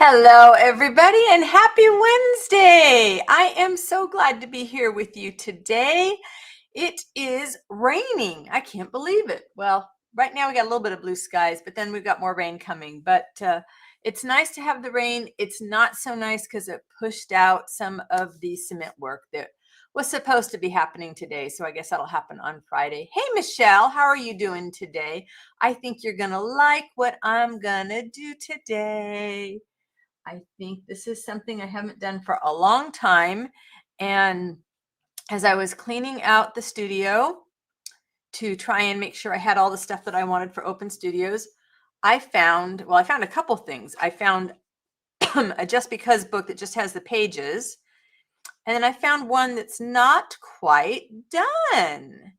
Hello, everybody, and happy Wednesday. I am so glad to be here with you today. It is raining. I can't believe it. Well, right now we got a little bit of blue skies, but then we've got more rain coming. But it's nice to have the rain. It's not so nice because it pushed out some of the cement work that was supposed to be happening today. So I guess that'll happen on Friday. Hey, Michelle, how are you doing today? I think you're going to like what I'm going to do today. I think this is something I haven't done for a long time. And as I was cleaning out the studio to try and make sure I had all the stuff that I wanted for Open Studios, I found a couple things. I found a Just Because book that just has the pages. And then I found one that's not quite done.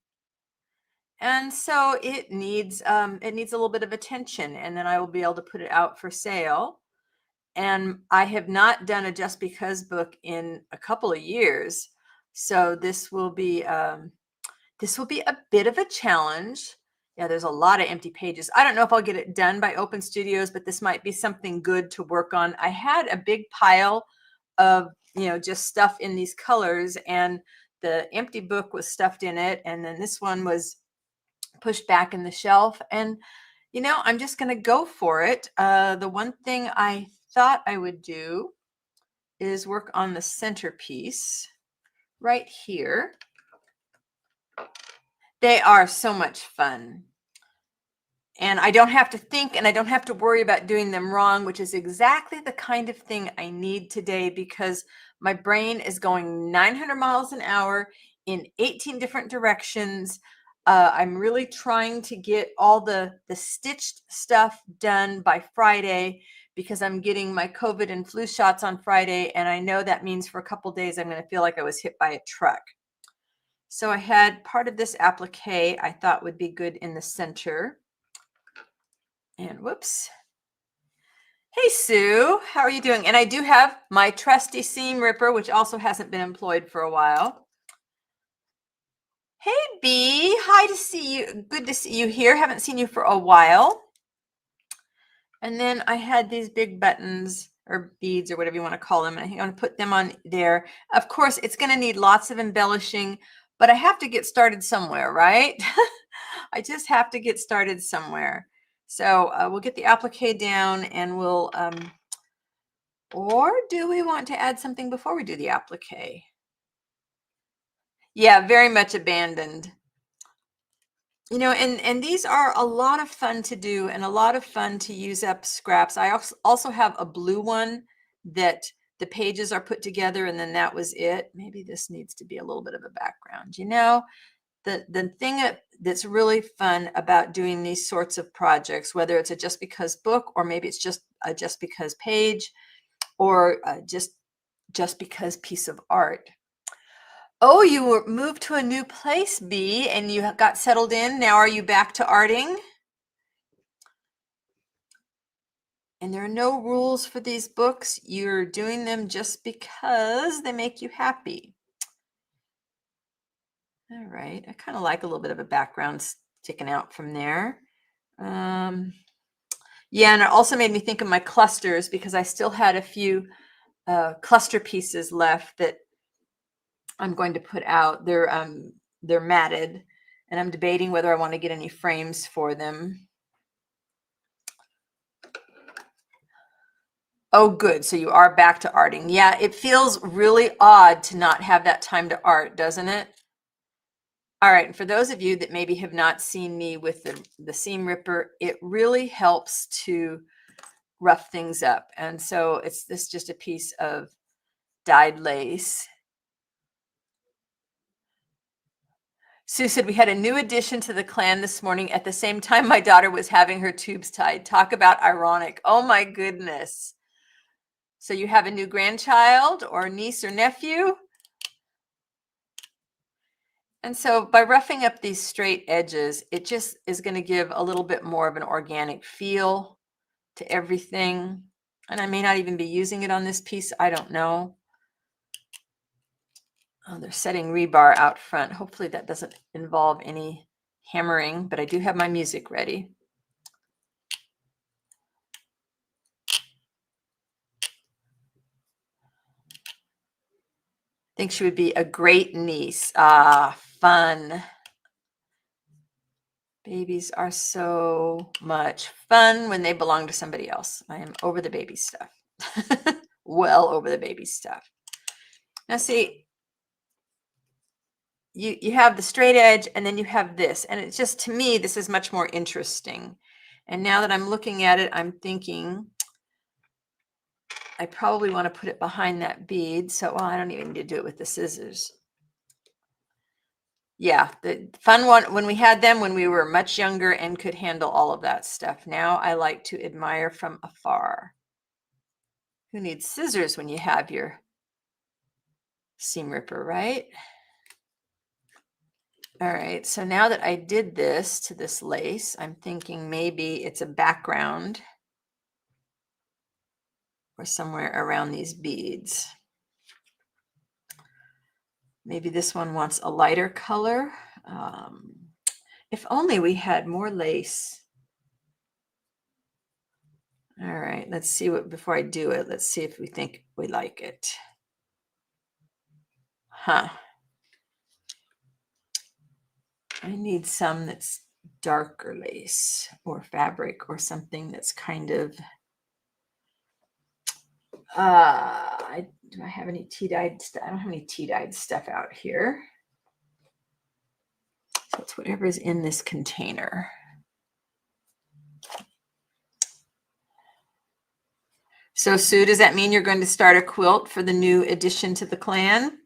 And so it needs a little bit of attention, and then I will be able to put it out for sale. And I have not done a Just Because book in a couple of years. So this will be a bit of a challenge. Yeah, there's a lot of empty pages. I don't know if I'll get it done by Open Studios, but this might be something good to work on. I had a big pile of, just stuff in these colors, and the empty book was stuffed in it. And then this one was pushed back in the shelf. And I'm just going to go for it. The one thing I thought I would do is work on the centerpiece right here. They are so much fun. And I don't have to think, and I don't have to worry about doing them wrong, which is exactly the kind of thing I need today, because my brain is going 900 miles an hour in 18 different directions. I'm really trying to get all the stitched stuff done by Friday, because I'm getting my COVID and flu shots on Friday. And I know that means for a couple days, I'm going to feel like I was hit by a truck. So I had part of this applique I thought would be good in the center. And whoops. Hey, Sue, how are you doing? And I do have my trusty seam ripper, which also hasn't been employed for a while. Hey, B, hi to see you. Good to see you here. Haven't seen you for a while. And then I had these big buttons or beads or whatever you want to call them. And I think I'm going to put them on there. Of course, it's going to need lots of embellishing, but I have to get started somewhere, right? I just have to get started somewhere. So we'll get the applique down, and we'll, or do we want to add something before we do the applique? Yeah, very much abandoned. And these are a lot of fun to do, and a lot of fun to use up scraps. I also have a blue one that the pages are put together, and then that was it. Maybe this needs to be a little bit of a background. The thing that's really fun about doing these sorts of projects, whether it's a Just Because book, or maybe it's just a Just Because page, or just because piece of art. Oh, you were moved to a new place, B, and you got settled in. Now are you back to arting? And there are no rules for these books. You're doing them just because they make you happy. All right. I kind of like a little bit of a background sticking out from there. Yeah, and it also made me think of my clusters, because I still had a few cluster pieces left that I'm going to put out. They're matted, and I'm debating whether I want to get any frames for them. Oh, good. So you are back to arting. Yeah, it feels really odd to not have that time to art, doesn't it? All right. And for those of you that maybe have not seen me with the seam ripper, it really helps to rough things up. And so it's just a piece of dyed lace. Sue said, we had a new addition to the clan this morning at the same time my daughter was having her tubes tied. Talk about ironic. Oh my goodness. So you have a new grandchild or niece or nephew? And so by roughing up these straight edges, it just is going to give a little bit more of an organic feel to everything. And I may not even be using it on this piece. I don't know. Oh, they're setting rebar out front. Hopefully that doesn't involve any hammering, but I do have my music ready. think she would be a great niece. Ah, fun. Babies are so much fun when they belong to somebody else. I am over the baby stuff. Well over the baby stuff. Now see, you have the straight edge and then you have this. And it's just, to me, this is much more interesting. And now that I'm looking at it, I'm thinking I probably want to put it behind that bead. So, well, I don't even need to do it with the scissors. Yeah, the fun one when we had them when we were much younger and could handle all of that stuff. Now I like to admire from afar. Who needs scissors when you have your seam ripper, right? All right, so now that I did this to this lace, I'm thinking maybe it's a background or somewhere around these beads. Maybe this one wants a lighter color. If only we had more lace. All right, let's see what, before I do it, let's see if we think we like it. Huh. I need some that's darker lace or fabric or something that's kind of, do I have any tea-dyed stuff? I don't have any tea-dyed stuff out here. So it's whatever's in this container. So Sue, does that mean you're going to start a quilt for the new addition to the clan?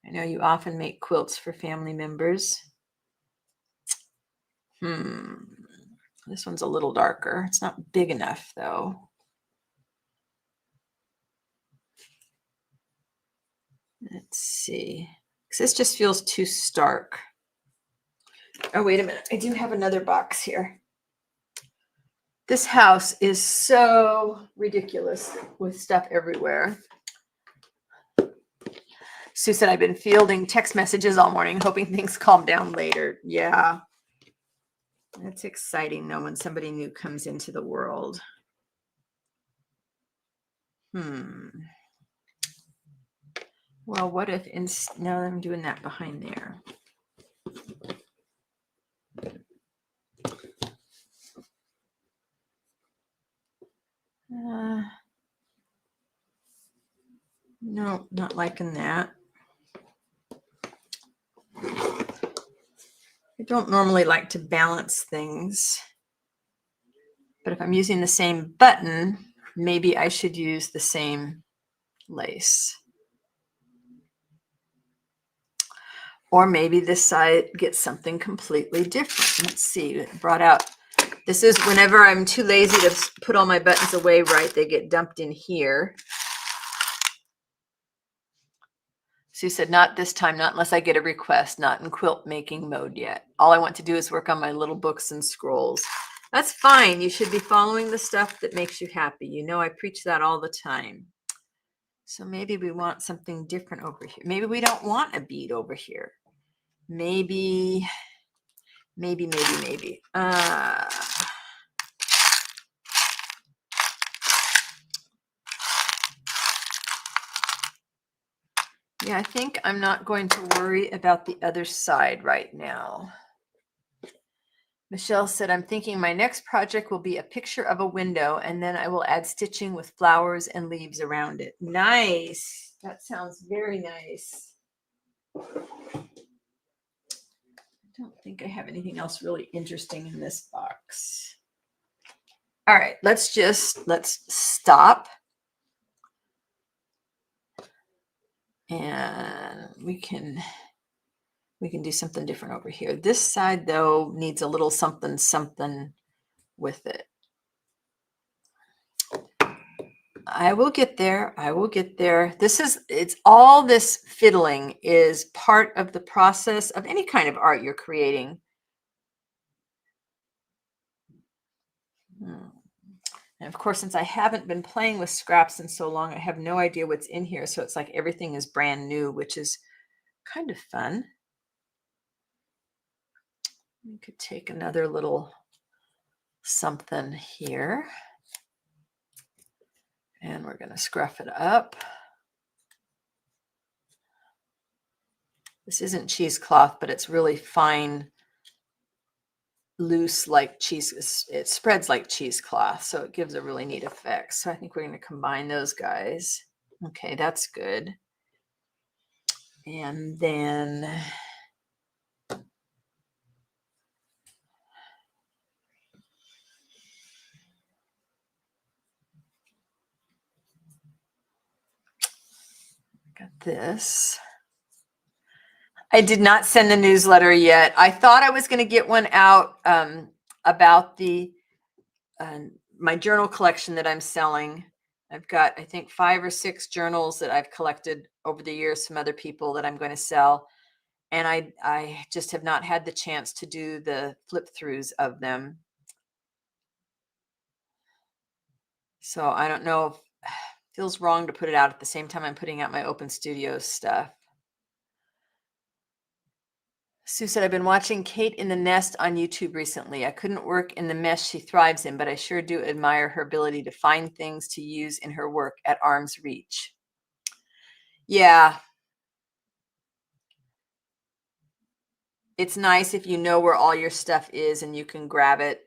I know you often make quilts for family members. This one's a little darker. It's not big enough though. Let's see. Because this just feels too stark. Oh, wait a minute. I do have another box here. This house is so ridiculous with stuff everywhere. Sue said, I've been fielding text messages all morning, hoping things calm down later. Yeah. It's exciting though when somebody new comes into the world. Well, what if no, I'm doing that behind there. No, not liking that. I don't normally like to balance things, but if I'm using the same button, maybe I should use the same lace. Or maybe this side gets something completely different. Let's see, it brought out, this is whenever I'm too lazy to put all my buttons away right, they get dumped in here. Sue said, not this time, not unless I get a request, not in quilt making mode yet. All I want to do is work on my little books and scrolls. That's fine. You should be following the stuff that makes you happy. You know, I preach that all the time. So maybe we want something different over here. Maybe we don't want a bead over here. Maybe. Yeah, I think I'm not going to worry about the other side right now. Michelle said, I'm thinking my next project will be a picture of a window, and then I will add stitching with flowers and leaves around it. Nice. That sounds very nice. I don't think I have anything else really interesting in this box. All right, let's stop. And we can do something different over here. This side though needs a little something with it. I will get there. It's all this fiddling is part of the process of any kind of art you're creating. And of course, since I haven't been playing with scraps in so long, I have no idea what's in here. So it's like everything is brand new, which is kind of fun. We could take another little something here. And we're going to scruff it up. This isn't cheesecloth, but it's really fine, loose like cheese. It spreads like cheesecloth, so it gives a really neat effect. So I think we're going to combine those guys. Okay, that's good. And then got this. I did not send the newsletter yet. I thought I was going to get one out about the my journal collection that I'm selling. I've got, I think, 5 or 6 journals that I've collected over the years from other people that I'm going to sell. And I just have not had the chance to do the flip throughs of them. So I don't know if it feels wrong to put it out at the same time I'm putting out my Open Studios stuff. Sue said, I've been watching Kate in the Nest on YouTube recently. I couldn't work in the mesh she thrives in, but I sure do admire her ability to find things to use in her work at arm's reach. Yeah. It's nice if you know where all your stuff is and you can grab it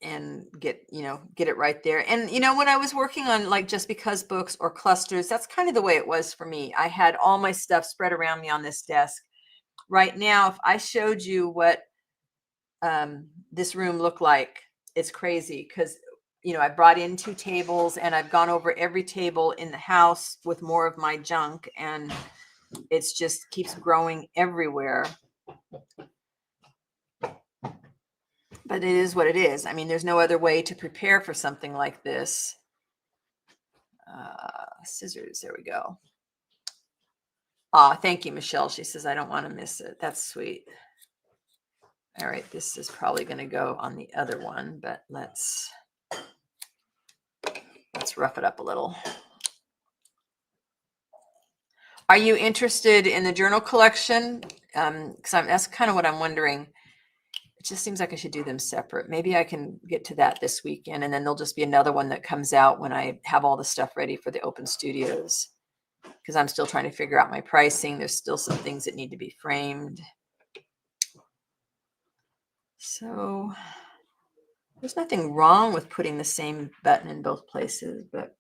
and get it right there. And, when I was working on like Just Because books or clusters, that's kind of the way it was for me. I had all my stuff spread around me on this desk. Right now, if I showed you what this room looked like, it's crazy because, I brought in 2 tables and I've gone over every table in the house with more of my junk, and it's just keeps growing everywhere. But it is what it is. I mean, there's no other way to prepare for something like this. Scissors, there we go. Thank you, Michelle. She says, I don't want to miss it. That's sweet. All right, this is probably going to go on the other one, but let's rough it up a little. Are you interested in the journal collection? Because that's kind of what I'm wondering. It just seems like I should do them separate. Maybe I can get to that this weekend, and then there'll just be another one that comes out when I have all the stuff ready for the Open Studios, because I'm still trying to figure out my pricing. There's still some things that need to be framed. So there's nothing wrong with putting the same button in both places, but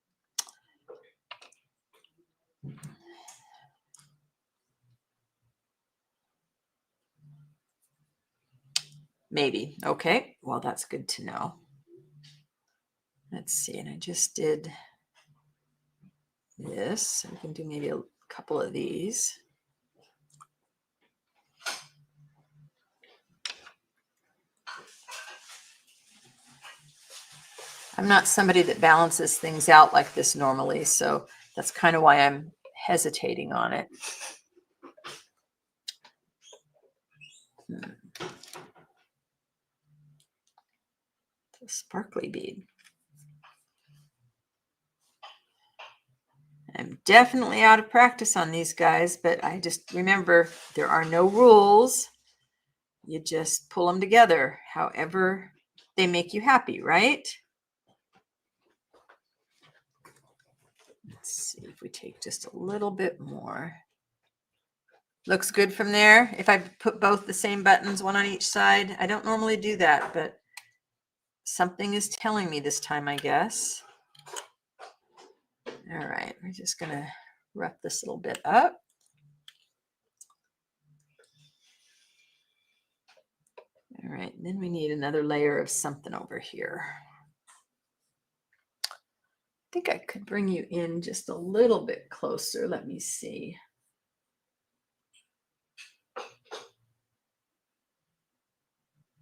maybe. Okay, well, that's good to know. Let's see, and I just did this. I can do maybe a couple of these. I'm not somebody that balances things out like this normally, so that's kind of why I'm hesitating on it. It's a sparkly bead. I'm definitely out of practice on these guys, but I just remember there are no rules. You just pull them together however they make you happy, right? Let's see if we take just a little bit more. Looks good from there. If I put both the same buttons, one on each side, I don't normally do that, but something is telling me this time, I guess. All right, we're just gonna rough this little bit up. All right, then we need another layer of something over here. I think I could bring you in just a little bit closer. Let me see.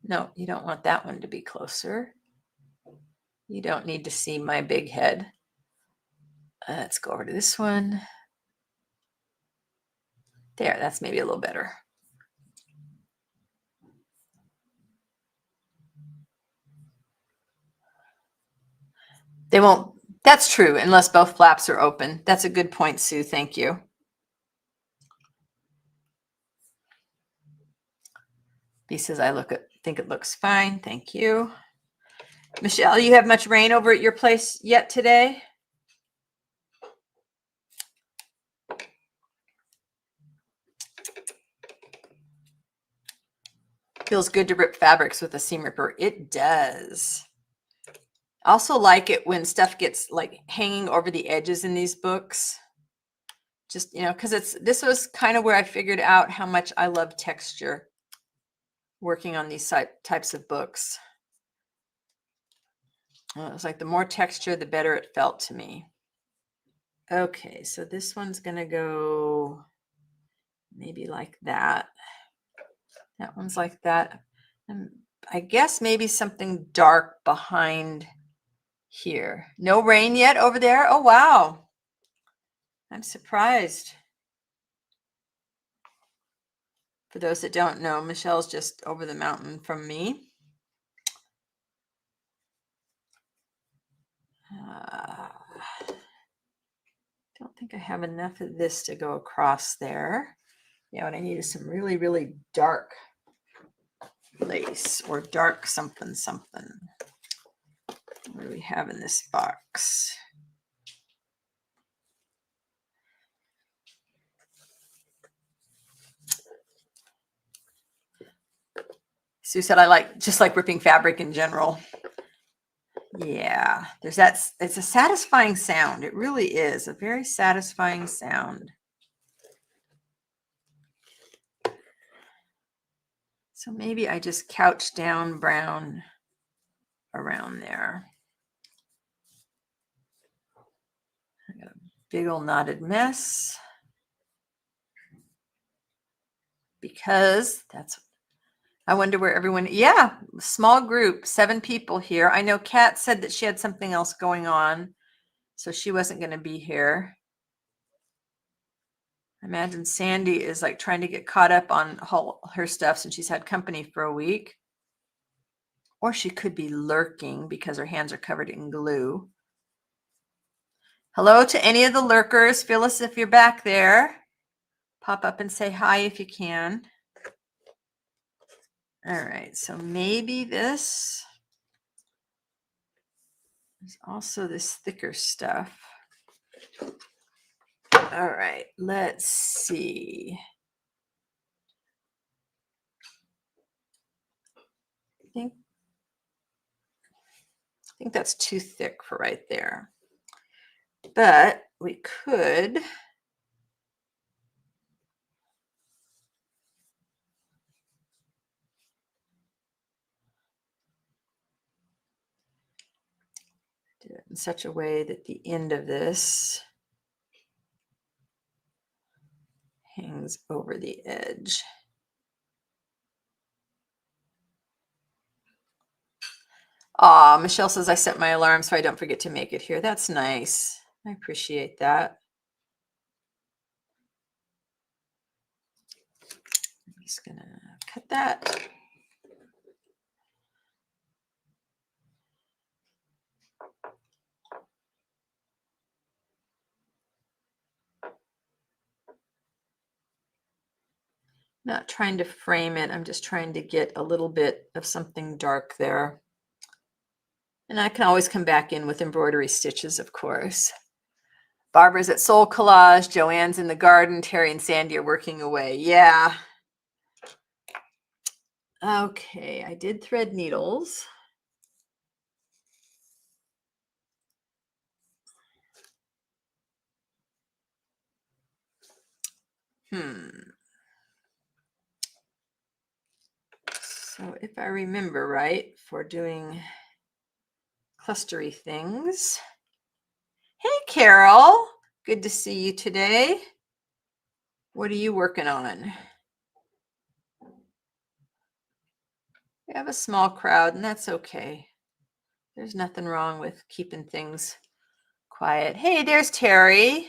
No, you don't want that one to be closer. You don't need to see my big head. Let's go over to this one. There, that's maybe a little better. They won't. That's true, unless both flaps are open. That's a good point, Sue. Thank you. B says, think it looks fine. Thank you. Michelle, you have much rain over at your place yet today? Feels good to rip fabrics with a seam ripper. It does. I also like it when stuff gets like hanging over the edges in these books. Just, because this was kind of where I figured out how much I love texture working on these types of books. It was like the more texture, the better it felt to me. Okay, so this one's going to go maybe like that. That one's like that. And I guess maybe something dark behind here. No rain yet over there? Oh, wow. I'm surprised. For those that don't know, Michelle's just over the mountain from me. Don't think I have enough of this to go across there. Yeah, what I need is some really, really dark lace or dark something. What do we have in this box? Sue said, I just like ripping fabric in general. Yeah, it's a satisfying sound. It really is a very satisfying sound. So maybe I just couch down brown around there. I got a big old knotted mess. Because I wonder where everyone, yeah, small group, 7 people here. I know Kat said that she had something else going on, so she wasn't going to be here. I imagine Sandy is like trying to get caught up on her stuff since she's had company for a week. Or she could be lurking because her hands are covered in glue. Hello to any of the lurkers. Phyllis, if you're back there, pop up and say hi if you can. All right, so maybe this is also this thicker stuff. All right, let's see. I think that's too thick for right there. But we could do it in such a way that the end of this hangs over the edge. Michelle says I set my alarm so I don't forget to make it here. That's nice. I appreciate that. I'm just gonna cut that. Not trying to frame it. I'm just trying to get a little bit of something dark there. And I can always come back in with embroidery stitches, of course. Barbara's at Soul Collage. Joanne's in the garden. Terry and Sandy are working away. Yeah. Okay, I did thread needles. So if I remember right, for doing clustery things. Hey, Carol. Good to see you today. What are you working on? We have a small crowd, and that's okay. There's nothing wrong with keeping things quiet. Hey, there's Terry.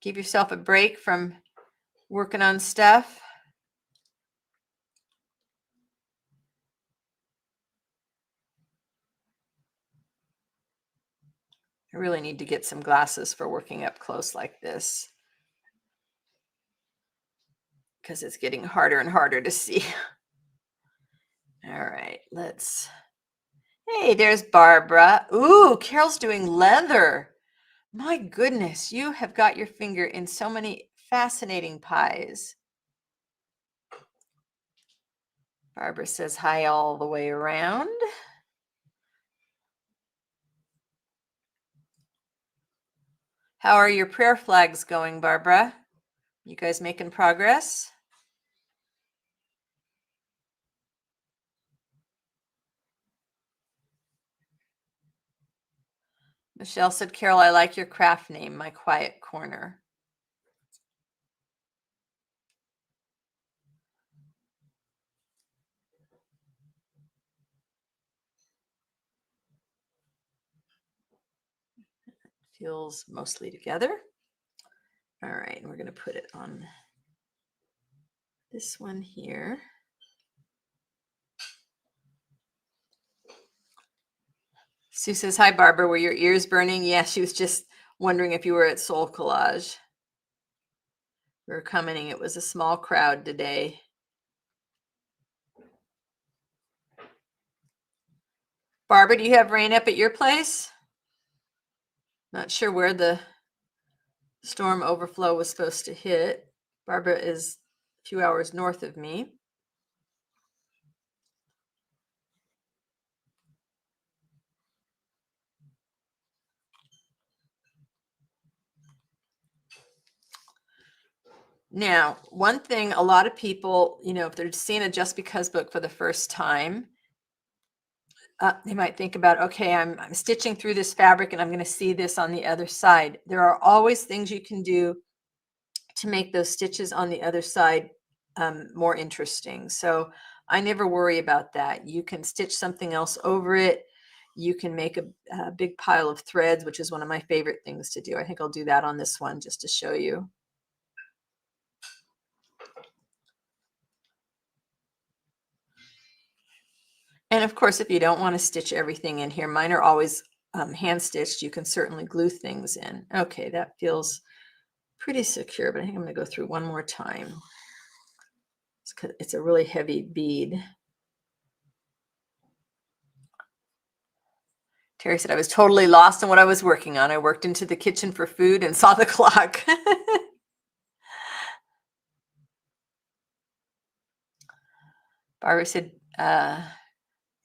Give yourself a break from working on stuff. I really need to get some glasses for working up close like this, because it's getting harder and harder to see. All right, hey, there's Barbara. Ooh, Carol's doing leather. My goodness, you have got your finger in so many fascinating pies. Barbara says hi all the way around. How are your prayer flags going, Barbara? You guys making progress? Michelle said, Carol, I like your craft name, My Quiet Corner. Feels mostly together. All right, and we're going to put it on this one here. Sue says, hi, Barbara. Were your ears burning? Yeah, she was just wondering if you were at Soul Collage. We were commenting it was a small crowd today. Barbara, do you have rain up at your place? Not sure where the storm overflow was supposed to hit. Barbara is a few hours north of me. Now, one thing a lot of people, if they're seeing a Just Because book for the first time, they might think about, okay, I'm stitching through this fabric and I'm going to see this on the other side. There are always things you can do to make those stitches on the other side more interesting. So I never worry about that. You can stitch something else over it. You can make a big pile of threads, which is one of my favorite things to do. I think I'll do that on this one just to show you. And of course, if you don't want to stitch everything in here, mine are always hand stitched. You can certainly glue things in. Okay, that feels pretty secure, but I think I'm going to go through one more time. It's a really heavy bead. Terry said, I was totally lost in what I was working on. I worked into the kitchen for food and saw the clock. Barbara said,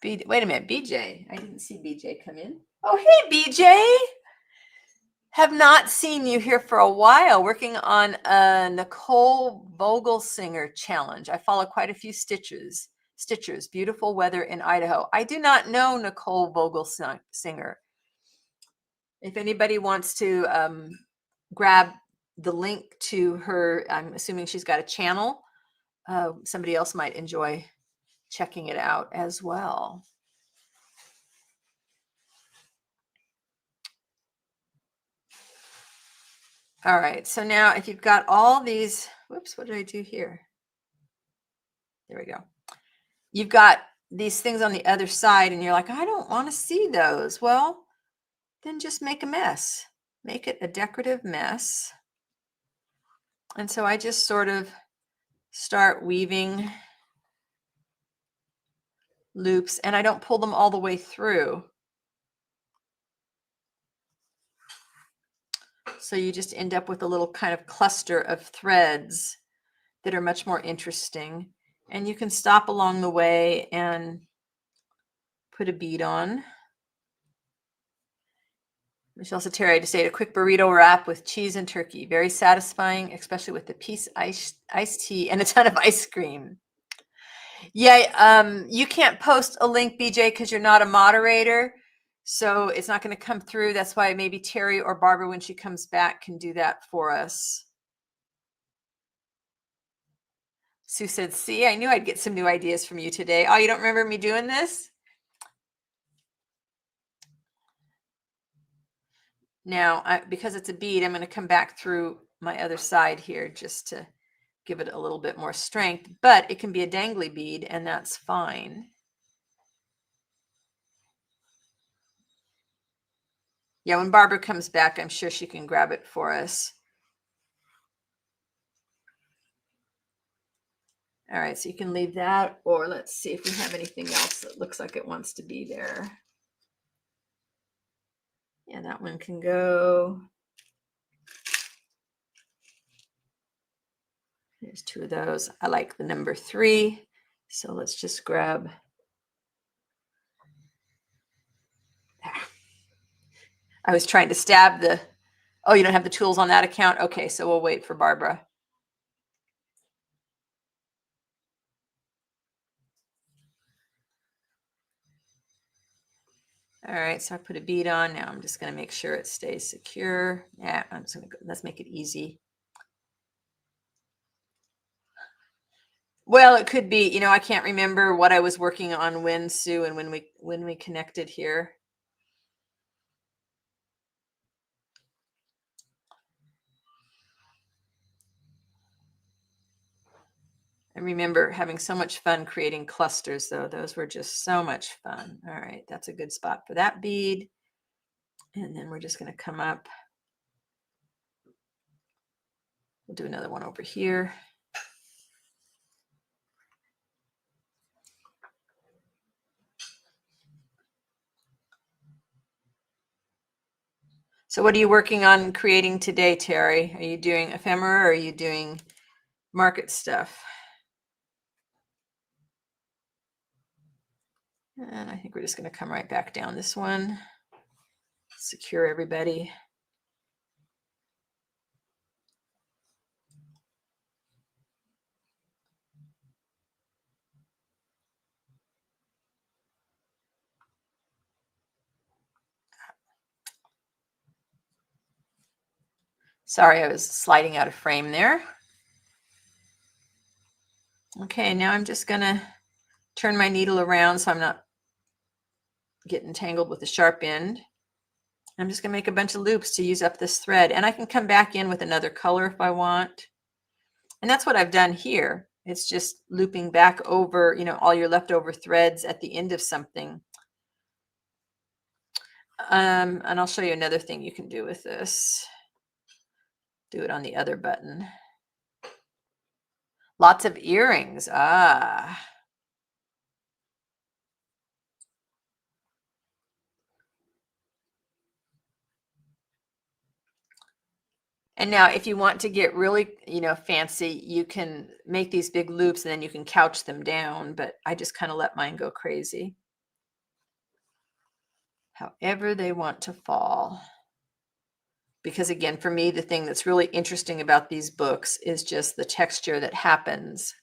wait a minute, BJ. I didn't see BJ come in. Oh, hey, BJ. Have not seen you here for a while, working on a Nicole Vogelsinger challenge. I follow quite a few stitchers. Beautiful weather in Idaho. I do not know Nicole Vogelsinger. If anybody wants to grab the link to her, I'm assuming she's got a channel. Somebody else might enjoy checking it out as well. All right, so now if you've got all these, whoops, what did I do here? There we go. You've got these things on the other side and you're like, I don't want to see those. Well, then just make a mess. Make it a decorative mess. And so I just sort of start weaving loops and I don't pull them all the way through. So you just end up with a little kind of cluster of threads that are much more interesting. And you can stop along the way and put a bead on. Michelle Sateri, I just ate a quick burrito wrap with cheese and turkey. Very satisfying, especially with the peace iced tea and a ton of ice cream. Yeah, you can't post a link, BJ, because you're not a moderator. So it's not going to come through. That's why maybe Terry or Barbara, when she comes back, can do that for us. Sue said, see, I knew I'd get some new ideas from you today. Oh, you don't remember me doing this? Now, because it's a bead, I'm going to come back through my other side here just to give it a little bit more strength, but it can be a dangly bead and that's fine. Yeah, when Barbara comes back, I'm sure she can grab it for us. All right, so you can leave that, or let's see if we have anything else that looks like it wants to be there. Yeah, that one can go. There's two of those. I like the number 3. So let's just grab. I was trying to stab the. Oh, you don't have the tools on that account? Okay, so we'll wait for Barbara. All right, so I put a bead on. Now I'm just going to make sure it stays secure. Yeah, I'm just going to go. Let's make it easy. Well, it could be, I can't remember what I was working on when, Sue, and when we connected here. I remember having so much fun creating clusters, though. Those were just so much fun. All right, that's a good spot for that bead. And then we're just going to come up. We'll do another one over here. So what are you working on creating today, Terry? Are you doing ephemera or are you doing market stuff? And I think we're just going to come right back down this one. Secure everybody. Sorry, I was sliding out of frame there. Okay, now I'm just going to turn my needle around so I'm not getting tangled with the sharp end. I'm just going to make a bunch of loops to use up this thread, and I can come back in with another color if I want. And that's what I've done here. It's just looping back over, all your leftover threads at the end of something. And I'll show you another thing you can do with this. Do it on the other button. Lots of earrings. Ah. And now if you want to get really, fancy, you can make these big loops and then you can couch them down, but I just kind of let mine go crazy. However they want to fall. Because again, for me, the thing that's really interesting about these books is just the texture that happens.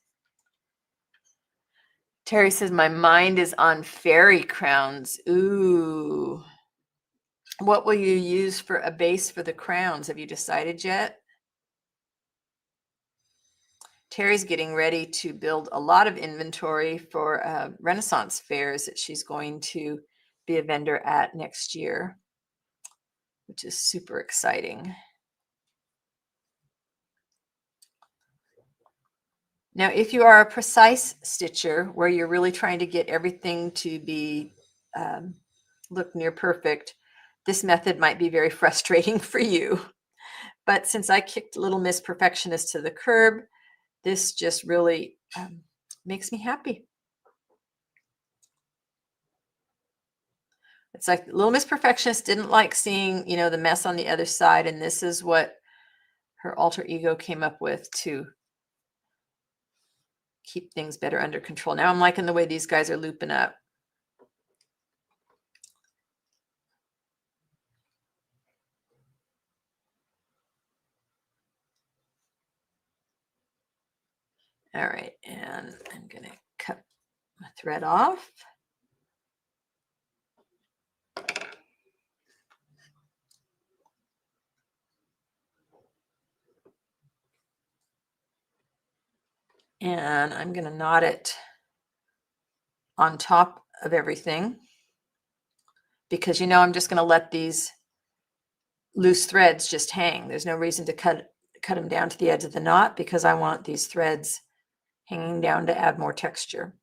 Terry says, my mind is on fairy crowns. Ooh. What will you use for a base for the crowns? Have you decided yet? Terry's getting ready to build a lot of inventory for Renaissance fairs that she's going to be a vendor at next year, which is super exciting. Now, if you are a precise stitcher where you're really trying to get everything to be look near perfect, this method might be very frustrating for you. But since I kicked Little Miss Perfectionist to the curb, this just really makes me happy. It's like Little Miss Perfectionist didn't like seeing, the mess on the other side, and this is what her alter ego came up with to keep things better under control. Now I'm liking the way these guys are looping up. All right, and I'm going to cut my thread off. And I'm going to knot it on top of everything because, I'm just going to let these loose threads just hang. There's no reason to cut them down to the edge of the knot because I want these threads hanging down to add more texture.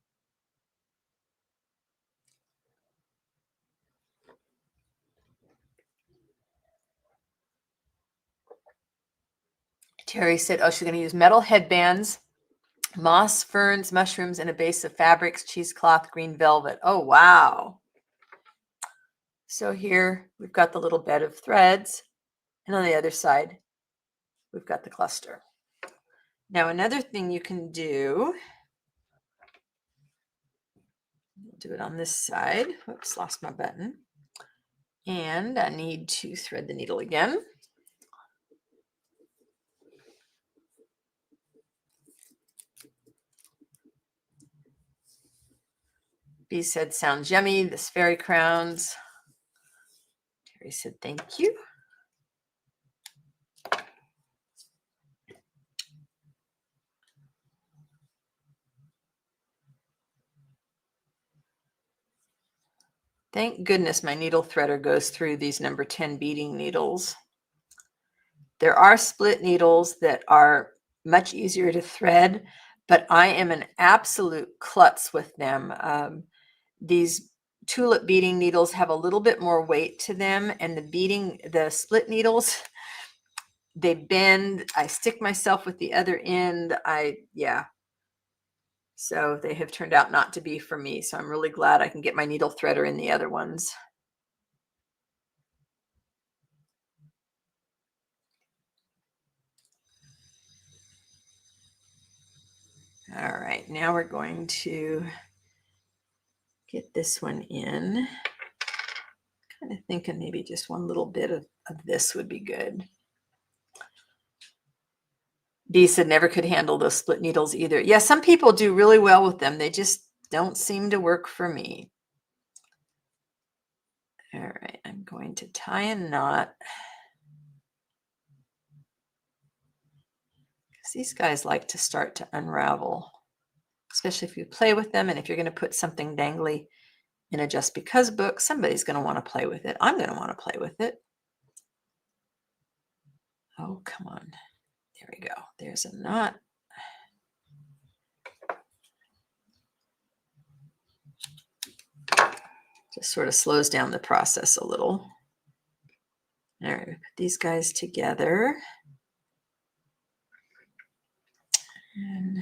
Terry said, oh, she's going to use metal headbands, moss, ferns, mushrooms, and a base of fabrics, cheesecloth, green velvet. Oh, wow. So here we've got the little bed of threads, and on the other side, we've got the cluster. Now, another thing you can do We'll do it on this side. Whoops, lost my button. And I need to thread the needle again. B said, sounds yummy, this fairy crowns. Terry said, thank you. Thank goodness my needle threader goes through these number 10 beading needles. There are split needles that are much easier to thread, but I am an absolute klutz with them. These tulip beading needles have a little bit more weight to them, and the split needles, they bend. I stick myself with the other end. So they have turned out not to be for me. So I'm really glad I can get my needle threader in the other ones. All right, now we're going to get this one in. Kind of thinking maybe just one little bit of this would be good. B said never could handle those split needles either. Yeah, some people do really well with them. They just don't seem to work for me. All right, I'm going to tie a knot. Because these guys like to start to unravel, especially if you play with them. And if you're going to put something dangly in a Just Because book, somebody's going to want to play with it. I'm going to want to play with it. Oh, come on. There we go. There's a knot. Just sort of slows down the process a little. All right, put these guys together. And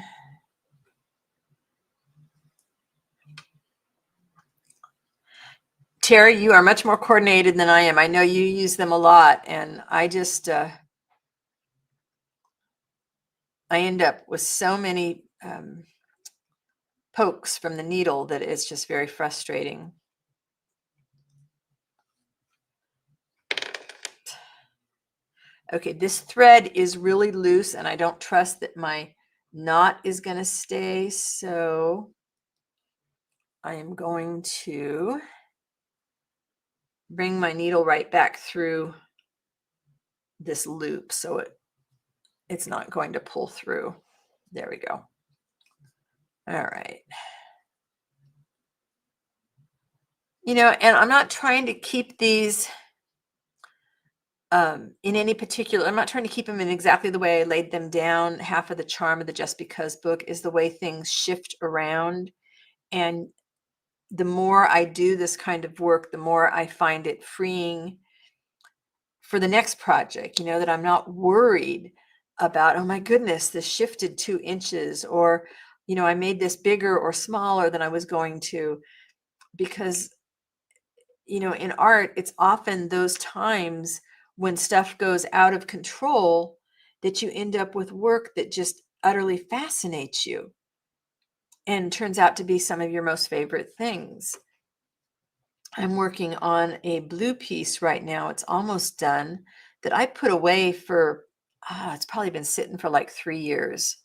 Terry, you are much more coordinated than I am. I know you use them a lot, and I just I end up with so many pokes from the needle that it's just very frustrating. Okay, this thread is really loose, and I don't trust that my knot is going to stay, so I am going to bring my needle right back through this loop so it's not going to pull through. There we go. All right. You know, and I'm not trying to keep these in any particular, I'm not trying to keep them in exactly the way I laid them down. Half of the charm of the Just Because book is the way things shift around. And the more I do this kind of work, the more I find it freeing for the next project, you know, that I'm not worried about, oh my goodness, this shifted 2 inches, or, you know, I made this bigger or smaller than I was going to, because, you know, in art, it's often those times when stuff goes out of control that you end up with work that just utterly fascinates you and turns out to be some of your most favorite things. I'm working on a blue piece right now. It's almost done, that I put away for, it's probably been sitting for like 3 years.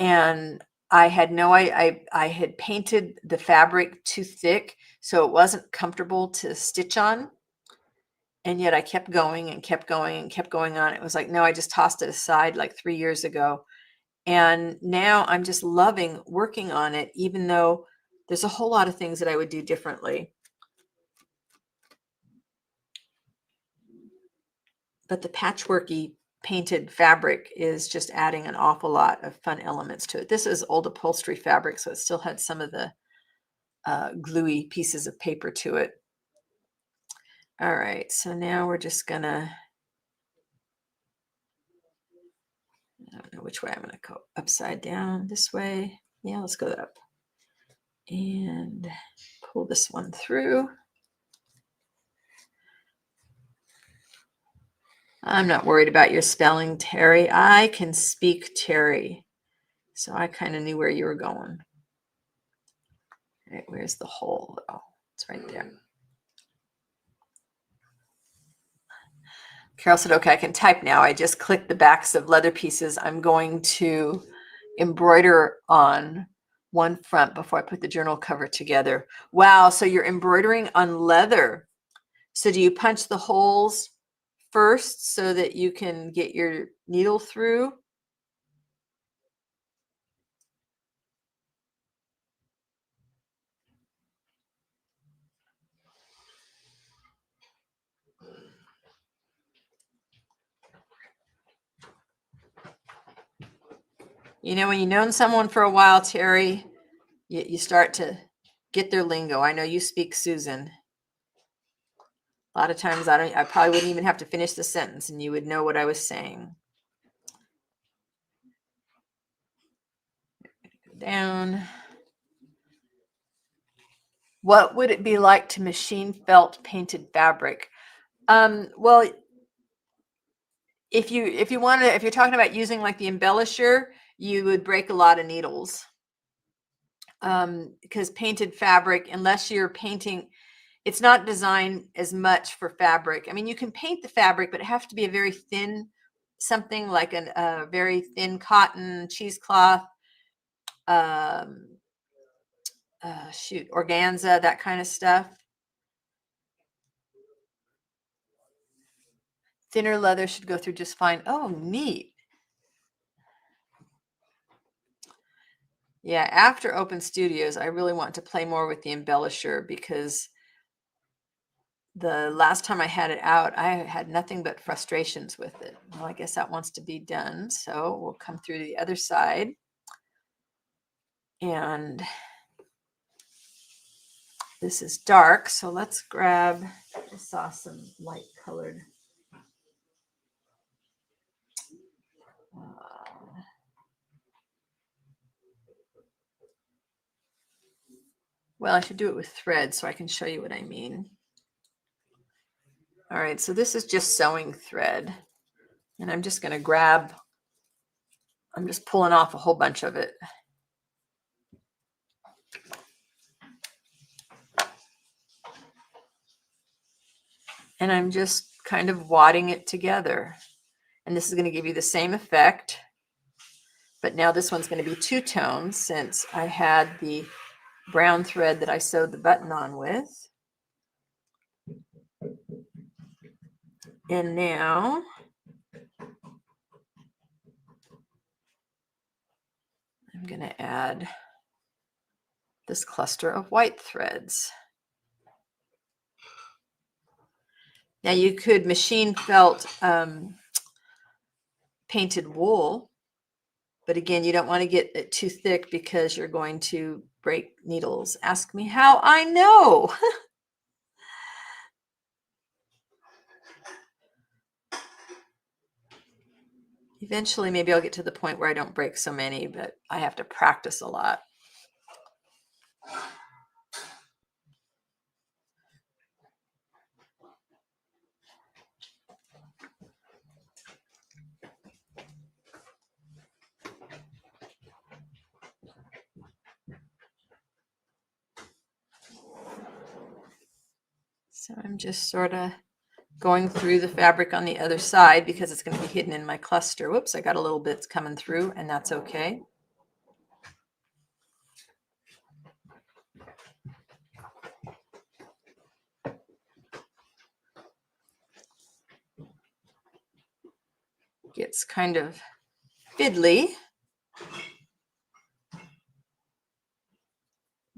And I had I had painted the fabric too thick, so it wasn't comfortable to stitch on. And yet I kept going and kept going and kept going on. It was like, no, I just tossed it aside like 3 years ago. And now I'm just loving working on it, even though there's a whole lot of things that I would do differently. But the patchworky painted fabric is just adding an awful lot of fun elements to it. This is old upholstery fabric, so it still had some of the gluey pieces of paper to it. All right, so now we're just gonna, I don't know which way I'm gonna go, upside down, this way. Yeah, let's go up. And pull this one through. I'm not worried about your spelling, Terry. I can speak Terry. So I kind of knew where you were going. right, where's the hole? Oh, it's right there. Carol said, okay, I can type now. I just clicked the backs of leather pieces. I'm going to embroider on one front before I put the journal cover together. Wow, so you're embroidering on leather. So do you punch the holes first so that you can get your needle through? You know, when you've known someone for a while, Terry, you start to get their lingo. I know you speak Susan. A lot of times I probably wouldn't even have to finish the sentence and you would know what I was saying. Go down. What would it be like to machine felt painted fabric? Well, if you want to, if you're talking about using like the embellisher, you would break a lot of needles. Because painted fabric, unless you're painting, it's not designed as much for fabric. I mean, you can paint the fabric, but it has to be a very thin, something like a very thin cotton cheesecloth, organza, that kind of stuff. Thinner leather should go through just fine. Oh, neat. Yeah, after Open Studios, I really want to play more with the embellisher because the last time I had it out, I had nothing but frustrations with it. Well, I guess that wants to be done. So we'll come through to the other side. And this is dark. So let's grab, I saw some light colored. Well, I should do it with thread so I can show you what I mean. All right, so this is just sewing thread. And I'm just going to grab, I'm just pulling off a whole bunch of it. And I'm just kind of wadding it together. And this is going to give you the same effect. But now this one's going to be two tones since I had the brown thread that I sewed the button on with. And now I'm going to add this cluster of white threads. Now you could machine felt painted wool, but again, you don't want to get it too thick because you're going to break needles. Ask me how I know. Eventually, maybe I'll get to the point where I don't break so many, but I have to practice a lot. So I'm just sort of going through the fabric on the other side because it's going to be hidden in my cluster. Whoops, I got a little bit coming through, and that's okay. Gets kind of fiddly,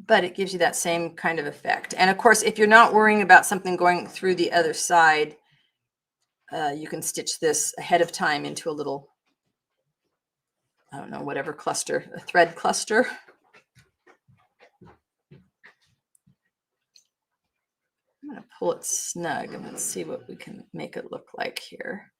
but it gives you that same kind of effect. And of course, if you're not worrying about something going through the other side, you can stitch this ahead of time into a little, I don't know, whatever cluster, a thread cluster. I'm going to pull it snug and let's see what we can make it look like here.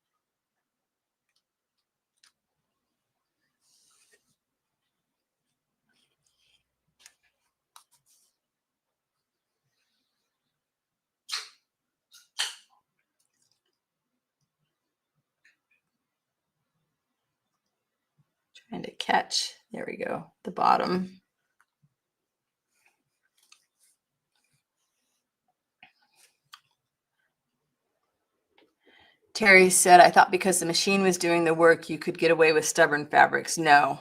Trying to catch, there we go, the bottom. Carrie said, I thought because the machine was doing the work, you could get away with stubborn fabrics. No.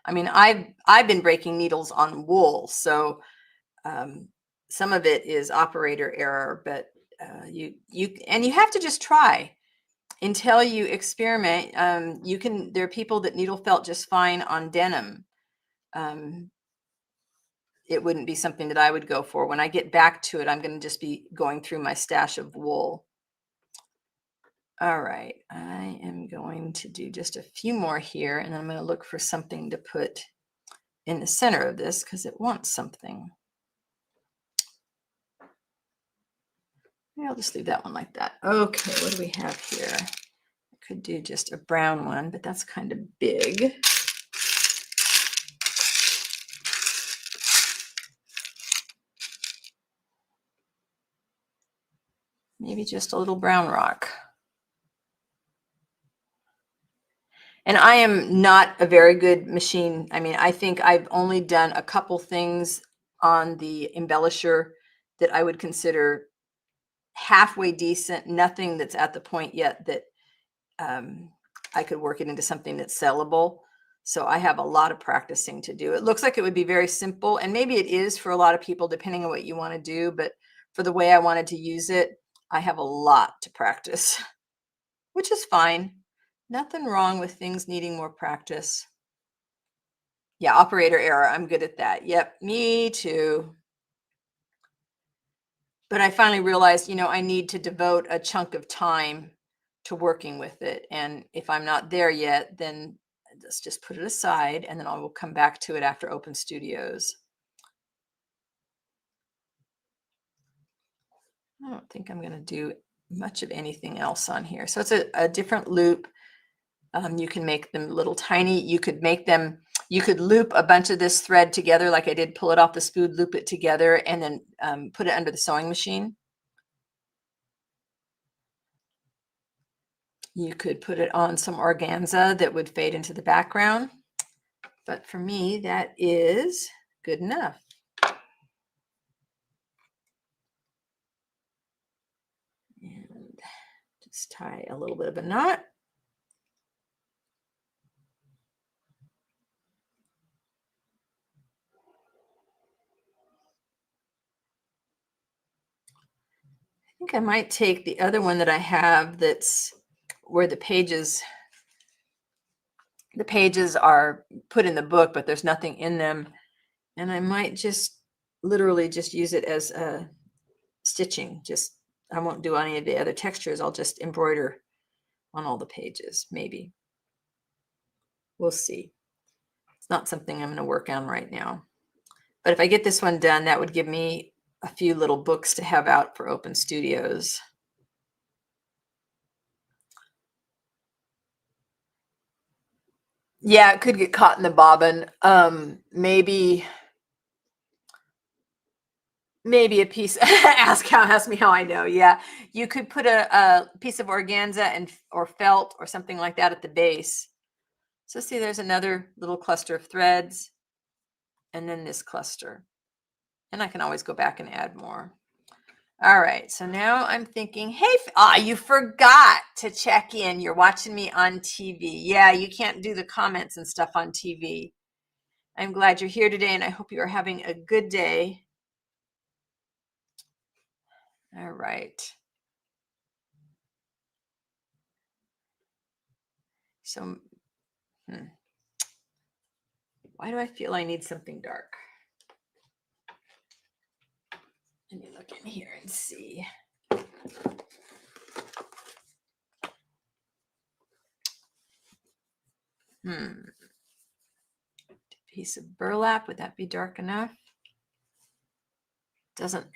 I mean, I've been breaking needles on wool, so some of it is operator error, but you have to just try until you experiment. There are people that needle felt just fine on denim. It wouldn't be something that I would go for. When I get back to it, I'm going to just be going through my stash of wool. All right, I am going to do just a few more here, and I'm going to look for something to put in the center of this because it wants something. Maybe I'll just leave that one like that. Okay, what do we have here? I could do just a brown one, but that's kind of big. Maybe just a little brown rock. And I am not a very good machine. I mean, I think I've only done a couple things on the embellisher that I would consider halfway decent, nothing that's at the point yet that I could work it into something that's sellable. So I have a lot of practicing to do. It looks like it would be very simple, and maybe it is for a lot of people, depending on what you want to do. But for the way I wanted to use it, I have a lot to practice, which is fine. Nothing wrong with things needing more practice. Yeah, operator error. I'm good at that. Yep, me too. But I finally realized, I need to devote a chunk of time to working with it. And if I'm not there yet, then let's just put it aside, and then I will come back to it after Open Studios. I don't think I'm going to do much of anything else on here. So it's a different loop. You can make them little tiny. You could loop a bunch of this thread together like I did, pull it off the spool, loop it together, and then put it under the sewing machine. You could put it on some organza that would fade into the background. But for me, that is good enough. And just tie a little bit of a knot. I think I might take the other one that I have that's where the pages are put in the book, but there's nothing in them. And I might just literally just use it as a stitching. I won't do any of the other textures. I'll just embroider on all the pages, maybe. We'll see. It's not something I'm going to work on right now. But if I get this one done, that would give me a few little books to have out for Open Studios. Yeah, it could get caught in the bobbin. Maybe a piece. Ask me how I know. Yeah, you could put a piece of organza or felt or something like that at the base. So see, there's another little cluster of threads, and then this cluster, and I can always go back and add more. All right, so now I'm thinking, hey, you forgot to check in. You're watching me on TV. Yeah, you can't do the comments and stuff on TV. I'm glad you're here today, and I hope you are having a good day. All right. So, why do I feel I need something dark? Let me look in here and see. Piece of burlap, would that be dark enough? Doesn't.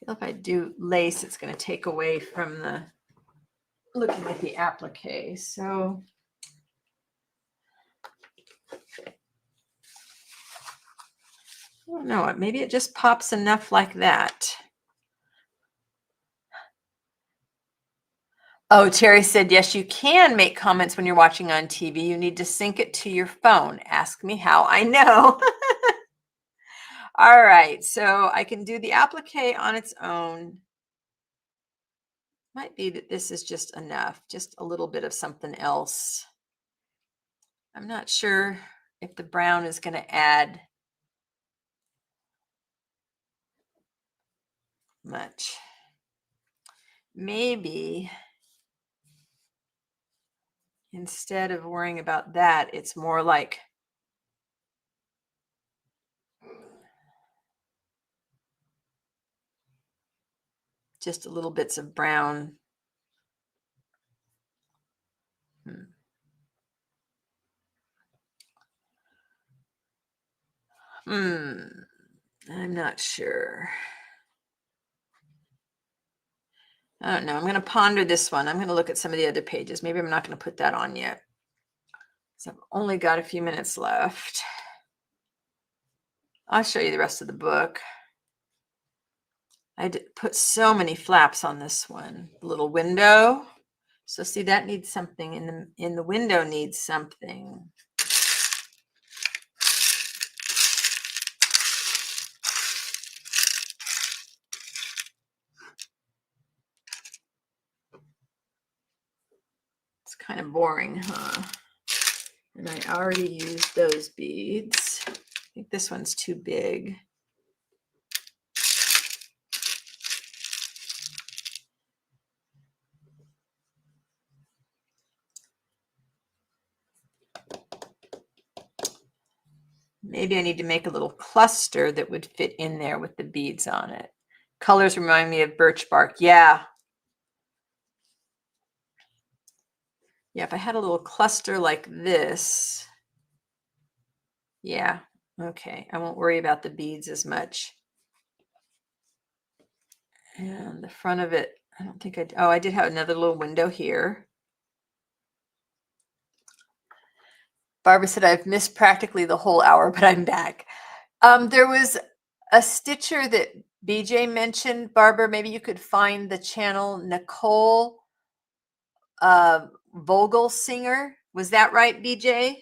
If I do lace, it's going to take away from the looking at the applique. So I don't know. Maybe it just pops enough like that. Oh, Terry said, yes, you can make comments when you're watching on TV. You need to sync it to your phone. Ask me how I know. All right, so I can do the applique on its own. Might be that this is just enough, just a little bit of something else. I'm not sure if the brown is going to add much. Maybe instead of worrying about that, it's more like just a little bits of brown. I'm not sure. I don't know. I'm going to ponder this one. I'm going to look at some of the other pages. Maybe I'm not going to put that on yet. So I've only got a few minutes left. I'll show you the rest of the book. I did put so many flaps on this one. The little window. So see, that needs something in the window needs something. It's kind of boring, huh? And I already used those beads. I think this one's too big. Maybe I need to make a little cluster that would fit in there with the beads on it. Colors remind me of birch bark. Yeah. Yeah, if I had a little cluster like this. Yeah, okay. I won't worry about the beads as much. And the front of it, I don't think I did have another little window here. Barbara said, I've missed practically the whole hour, but I'm back. There was a stitcher that BJ mentioned. Barbara, maybe you could find the channel Nicole Vogelsinger. Was that right, BJ?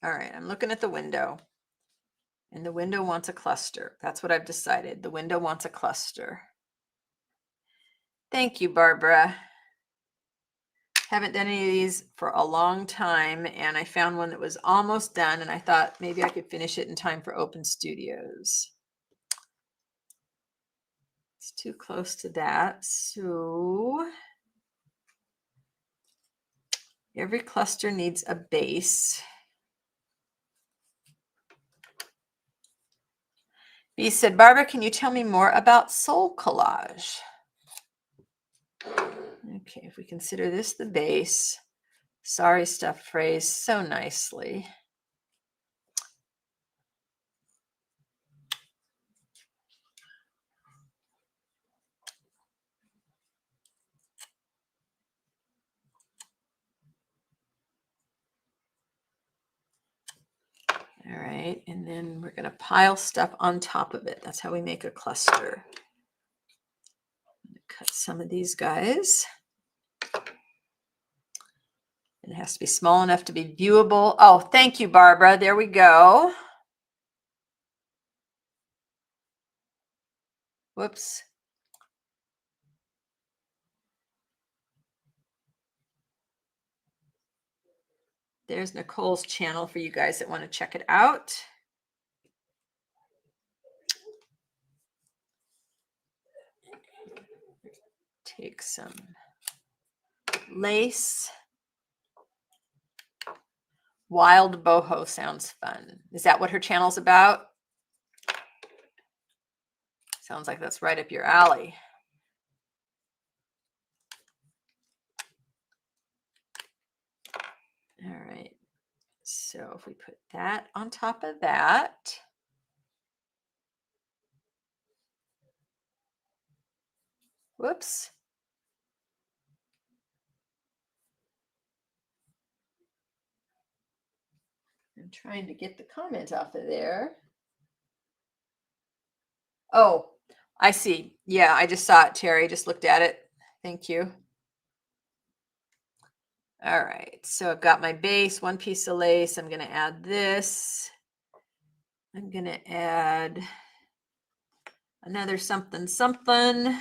All right, I'm looking at the window. And the window wants a cluster. That's what I've decided. The window wants a cluster. Thank you, Barbara. Haven't done any of these for a long time, and I found one that was almost done, and I thought maybe I could finish it in time for Open Studios. It's too close to that, so every cluster needs a base. B said, Barbara, can you tell me more about soul collage? Okay, if we consider this the base, sorry stuff phrased so nicely. All right, and then we're going to pile stuff on top of it. That's how we make a cluster. I'm going to cut some of these guys. It has to be small enough to be viewable. Oh, thank you, Barbara. There we go. Whoops. There's Nicole's channel for you guys that want to check it out. Take some lace. Wild boho sounds fun. Is that what her channel's about? Sounds like that's right up your alley. All right. So if we put that on top of that. Whoops. I'm trying to get the comment off of there. Oh, I see. Yeah, I just saw it, Terry. Just looked at it. Thank you. All right, so I've got my base, one piece of lace. I'm going to add this. I'm going to add another something, something.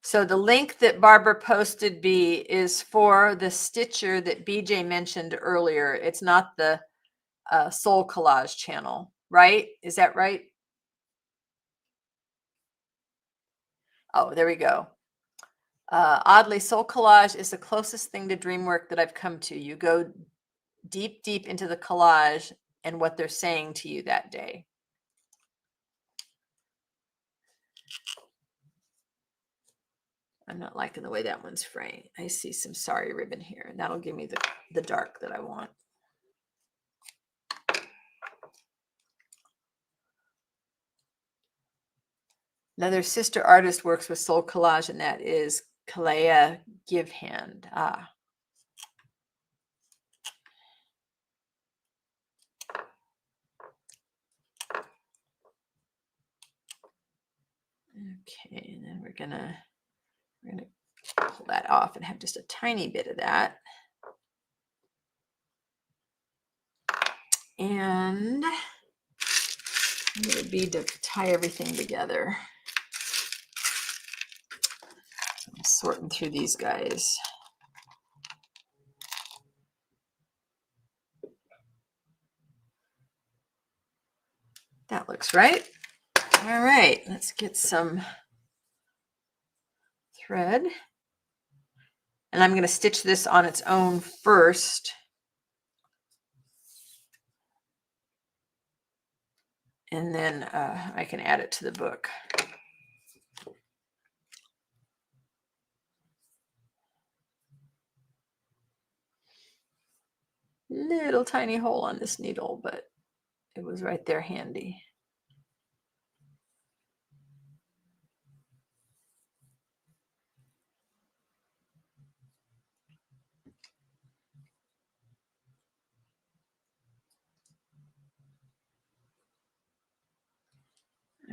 So the link that Barbara posted, B, is for the stitcher that BJ mentioned earlier. It's not the Soul Collage channel, right? Is that right? Oh, there we go. Oddly, Soul Collage is the closest thing to dream work that I've come to. You go deep, deep into the collage and what they're saying to you that day. I'm not liking the way that one's framed. I see some sari ribbon here, and that'll give me the dark that I want. Another sister artist works with Soul Collage, and that is Kalea Givehand. Okay, and then we're gonna pull that off and have just a tiny bit of that. And it would be to tie everything together. I'm sorting through these guys. That looks right. All right, let's get some thread. And I'm going to stitch this on its own first. And then I can add it to the book. Little tiny hole on this needle, but it was right there handy.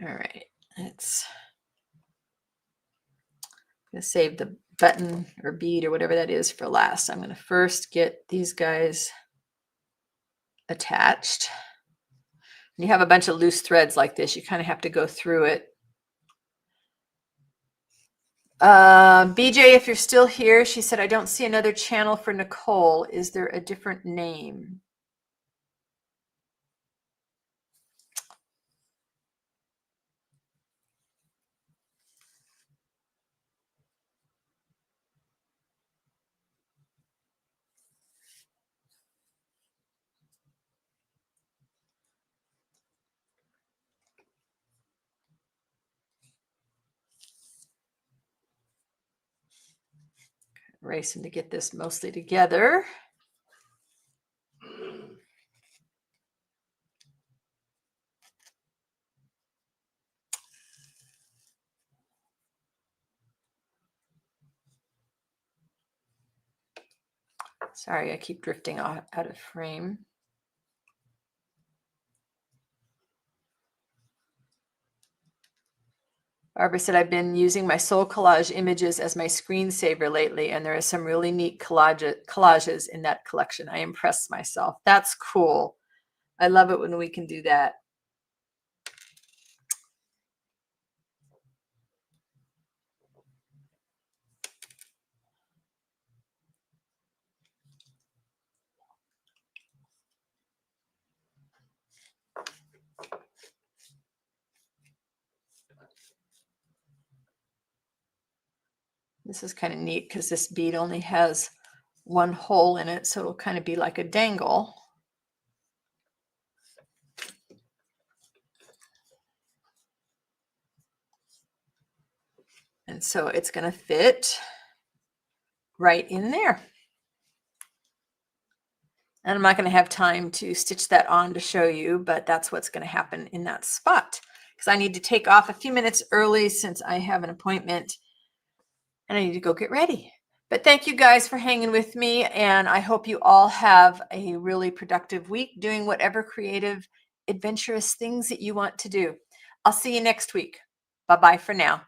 All right, let's I'm going to save the button or bead or whatever that is for last. I'm going to first get these guys attached. When you have a bunch of loose threads like this, you kind of have to go through it. BJ, if you're still here, she said, I don't see another channel for Nicole. Is there a different name? Racing to get this mostly together. Sorry, I keep drifting out of frame. Barbara said, I've been using my Soul Collage images as my screensaver lately, and there are some really neat collages in that collection. I impressed myself. That's cool. I love it when we can do that. This is kind of neat because this bead only has one hole in it, so it'll kind of be like a dangle. And so it's going to fit right in there. And I'm not going to have time to stitch that on to show you, but that's what's going to happen in that spot because I need to take off a few minutes early since I have an appointment and I need to go get ready. But thank you guys for hanging with me, and I hope you all have a really productive week doing whatever creative, adventurous things that you want to do. I'll see you next week. Bye-bye for now.